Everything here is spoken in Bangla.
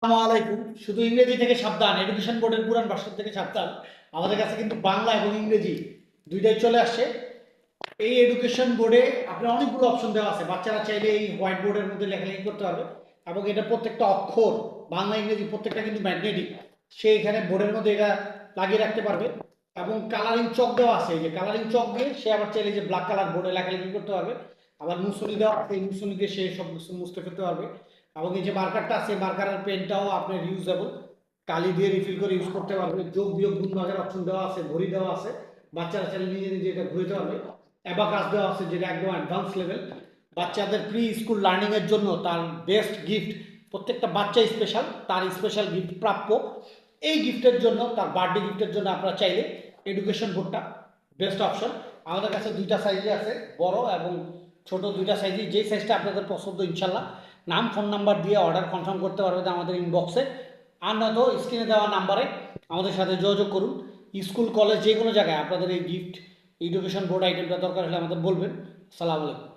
আসসালামু আলাইকুম। শুধু ইংরেজি থেকে সাবধান, এডুকেশন বোর্ডের পুরান ভার্সন থেকে সাবধান। আমাদের কাছে কিন্তু বাংলা এবং ইংরেজি দুইটাই চলে আসছে। এই এডুকেশন বোর্ডে আপনার অনেকগুলো অপশন দেওয়া আছে। বাচ্চারা চাইলে এই হোয়াইট বোর্ডের মধ্যে লেখালেখি করতে পারবে এবং এটা প্রত্যেকটা অক্ষর বাংলা ইংরেজি প্রত্যেকটা কিন্তু ম্যাগনেটিক। সে এখানে বোর্ডের মধ্যে এটা লাগিয়ে রাখতে পারবে এবং কালারিং চক দেওয়া আছে। এই যে কালারিং চক দিয়ে সে আবার চাইলে যে ব্ল্যাক কালার বোর্ডে লেখালেখি করতে পারবে। আবার মুসুরি দেওয়া আছে, এই মুসুরি দিয়ে সে সব কিছু মুছতে ফেলতে পারবে। এবং এই যে মার্কারটা আছে, মার্কারের পেনটাও আপনার ইউজেবল, কালি দিয়ে রিফিল করে ইউজ করতে পারবে। যোগ বিয়োগ গুণ ভাগের অপশন দেওয়া আছে, ঘড়ি দেওয়া আছে, বাচ্চারা চাইলে নিজে নিজে এটা ঘুরতে পারবে। অ্যাবাকাস দেওয়া আছে যেটা একদম অ্যাডভান্স লেভেল। বাচ্চাদের প্রি স্কুল লার্নিং এর জন্য তার বেস্ট গিফট, প্রত্যেকটা বাচ্চা স্পেশাল, তার স্পেশাল গিফট প্রাপ্য। এই গিফটের জন্য, তার বার্থডে গিফটের জন্য আপনারা চাইলে এডুকেশন বোর্ডটা বেস্ট অপশন। আমাদের কাছে দুইটা সাইজে আছে, বড় এবং ছোট দুইটা সাইজে। যেই সাইজটা আপনাদের পছন্দ ইনশাল্লাহ নাম ফোন নাম্বার দিয়ে অর্ডার কনফার্ম করতে পারবেন আমাদের ইনবক্সে, আর নয়তো স্ক্রিনে দেওয়া নাম্বারে আমাদের সাথে যোগাযোগ করুন। স্কুল কলেজ যে কোনো জায়গায় আপনাদের এই গিফট এডুকেশন বোর্ড আইটেমটা দরকার হলে আমাদের বলবেন। সালাম আলাইকুম।